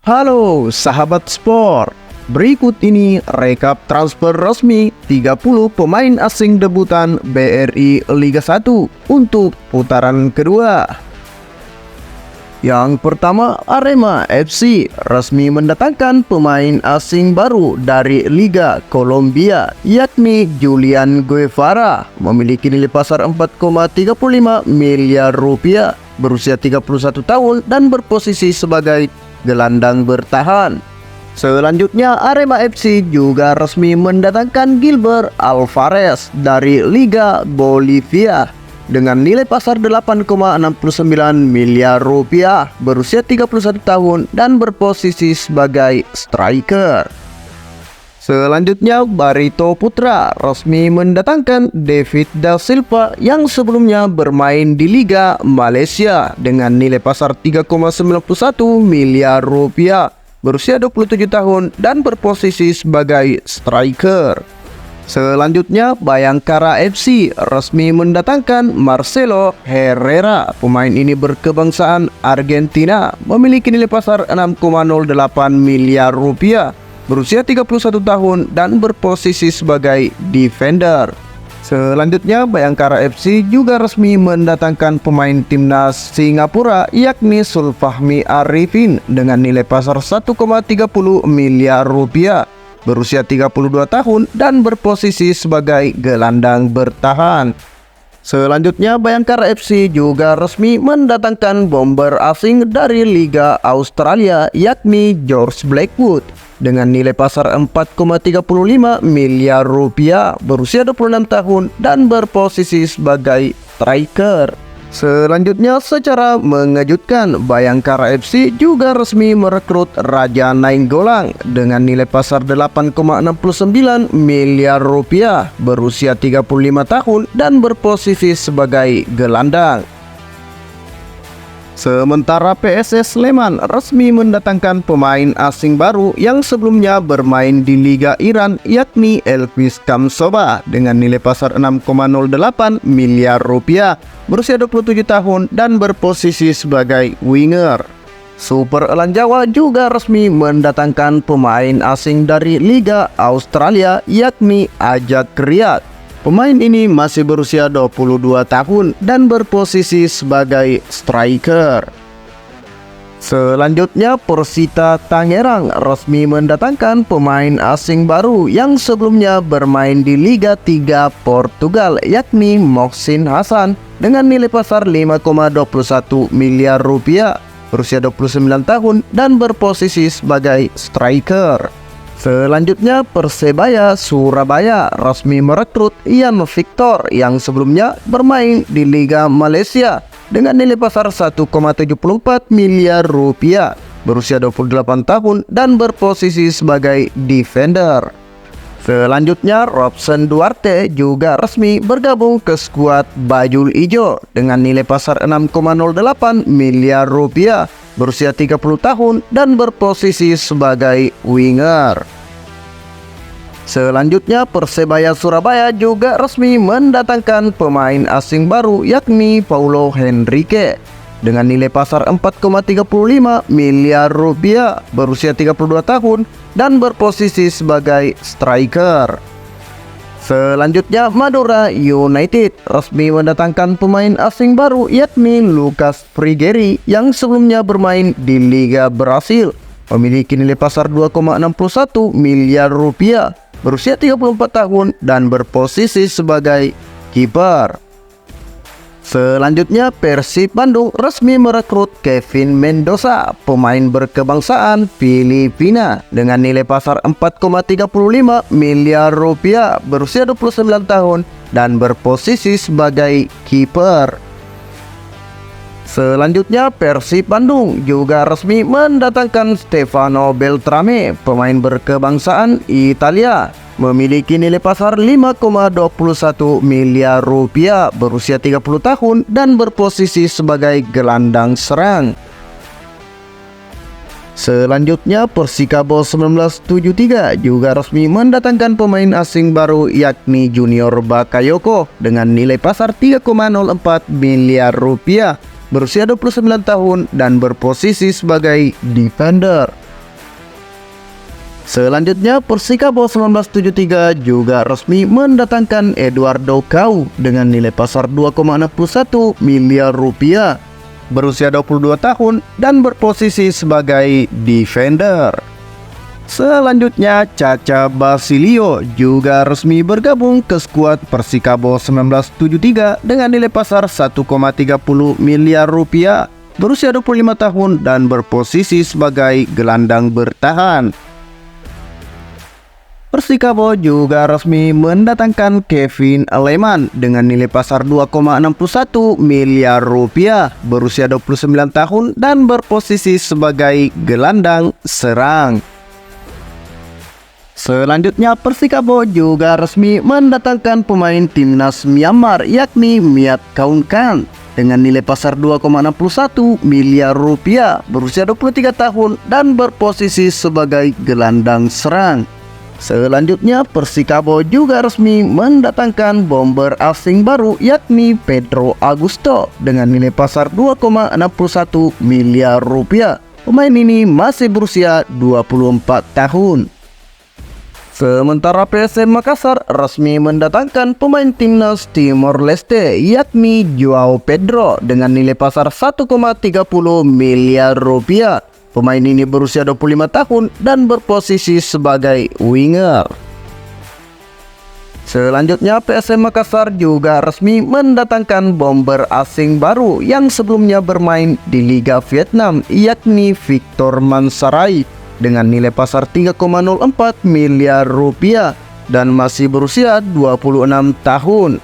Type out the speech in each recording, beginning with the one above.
Halo sahabat sport, berikut ini rekap transfer resmi 30 pemain asing debutan BRI Liga 1 untuk putaran kedua. Yang pertama, Arema FC resmi mendatangkan pemain asing baru dari Liga Kolombia, yakni Julian Guevara, memiliki nilai pasar 4,35 miliar rupiah, berusia 31 tahun dan berposisi sebagai gelandang bertahan. Selanjutnya, Arema FC juga resmi mendatangkan Gilbert Alvarez dari Liga Bolivia dengan nilai pasar 8,69 miliar rupiah, berusia 31 tahun dan berposisi sebagai striker. Selanjutnya, Barito Putra resmi mendatangkan David Da Silva yang sebelumnya bermain di Liga Malaysia dengan nilai pasar 3,91 miliar rupiah, berusia 27 tahun dan berposisi sebagai striker. Selanjutnya, Bayangkara FC resmi mendatangkan Marcelo Herrera. Pemain ini berkebangsaan Argentina, memiliki nilai pasar 6,08 miliar rupiah, berusia 31 tahun dan berposisi sebagai defender. Selanjutnya, Bayangkara FC juga resmi mendatangkan pemain timnas Singapura, yakni Sulfahmi Arifin dengan nilai pasar 1,30 miliar rupiah, berusia 32 tahun dan berposisi sebagai gelandang bertahan. Selanjutnya, Bayangkara FC juga resmi mendatangkan bomber asing dari Liga Australia, yakni George Blackwood dengan nilai pasar 4,35 miliar rupiah, berusia 26 tahun dan berposisi sebagai striker. Selanjutnya, secara mengejutkan, Bayangkara FC juga resmi merekrut Raja Nainggolan dengan nilai pasar 8,69 miliar rupiah, berusia 35 tahun dan berposisi sebagai gelandang. Sementara PSS Sleman resmi mendatangkan pemain asing baru yang sebelumnya bermain di Liga Iran, yakni Elvis Kamsoba dengan nilai pasar 6,08 miliar rupiah, berusia 27 tahun dan berposisi sebagai winger. Super Elan Jawa juga resmi mendatangkan pemain asing dari Liga Australia, yakni Ajak Riyad. Pemain ini masih berusia 22 tahun dan berposisi sebagai striker. Selanjutnya, Persita Tangerang resmi mendatangkan pemain asing baru yang sebelumnya bermain di Liga 3 Portugal, yakni Mohsin Hassan dengan nilai pasar 5,21 miliar rupiah, berusia 29 tahun dan berposisi sebagai striker. Selanjutnya, Persebaya Surabaya resmi merekrut Ian Victor yang sebelumnya bermain di Liga Malaysia dengan nilai pasar 1,74 miliar rupiah, berusia 28 tahun dan berposisi sebagai defender. Selanjutnya, Robson Duarte juga resmi bergabung ke skuad Bajul Ijo dengan nilai pasar 6,08 miliar rupiah, berusia 30 tahun dan berposisi sebagai winger. Selanjutnya, Persebaya Surabaya juga resmi mendatangkan pemain asing baru, yakni Paulo Henrique dengan nilai pasar 4,35 miliar rupiah, berusia 32 tahun dan berposisi sebagai striker. Selanjutnya, Madura United resmi mendatangkan pemain asing baru, yakni Lucas Frigeri yang sebelumnya bermain di Liga Brasil, memiliki nilai pasar 2,61 miliar rupiah, berusia 34 tahun dan berposisi sebagai kiper. Selanjutnya, Persib Bandung resmi merekrut Kevin Mendoza, pemain berkebangsaan Filipina dengan nilai pasar 4,35 miliar rupiah, berusia 29 tahun dan berposisi sebagai kiper. Selanjutnya, Persib Bandung juga resmi mendatangkan Stefano Beltrame, pemain berkebangsaan Italia, memiliki nilai pasar 5,21 miliar rupiah, berusia 30 tahun dan berposisi sebagai gelandang serang. Selanjutnya, Persikabo 1973 juga resmi mendatangkan pemain asing baru, yakni Junior Bakayoko dengan nilai pasar 3,04 miliar rupiah, berusia 29 tahun dan berposisi sebagai defender. Selanjutnya, Persikabo 1973 juga resmi mendatangkan Eduardo Cau dengan nilai pasar 2,61 miliar rupiah. Berusia 22 tahun dan berposisi sebagai defender. Selanjutnya, Caca Basilio juga resmi bergabung ke skuad Persikabo 1973 dengan nilai pasar 1,30 miliar rupiah. Berusia 25 tahun dan berposisi sebagai gelandang bertahan. Persikabo juga resmi mendatangkan Kevin Aleman dengan nilai pasar 2,61 miliar rupiah. Berusia 29 tahun dan berposisi sebagai gelandang serang. Selanjutnya, Persikabo juga resmi mendatangkan pemain timnas Myanmar yakni Miat Kaun Kan dengan nilai pasar 2,61 miliar rupiah, berusia 23 tahun dan berposisi sebagai gelandang serang. Selanjutnya, Persikabo juga resmi mendatangkan bomber asing baru yakni Pedro Augusto dengan nilai pasar 2,61 miliar rupiah. Pemain ini masih berusia 24 tahun. Sementara PSM Makassar resmi mendatangkan pemain timnas Timor Leste yakni Joao Pedro dengan nilai pasar 1,30 miliar rupiah. Pemain ini berusia 25 tahun dan berposisi sebagai winger. Selanjutnya, PSM Makassar juga resmi mendatangkan bomber asing baru yang sebelumnya bermain di Liga Vietnam yakni Victor Mansaray dengan nilai pasar 3,04 miliar rupiah dan masih berusia 26 tahun.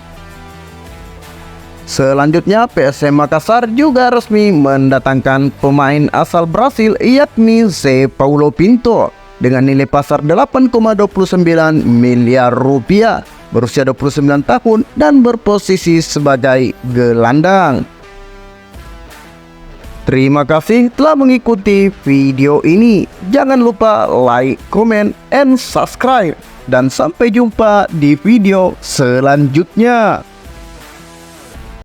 Selanjutnya, PSM Makassar juga resmi mendatangkan pemain asal Brasil yakni Zé Paulo Pinto dengan nilai pasar 8,29 miliar rupiah, berusia 29 tahun dan berposisi sebagai gelandang. Terima kasih telah mengikuti video ini. Jangan lupa like, comment, and subscribe. Dan sampai jumpa di video selanjutnya.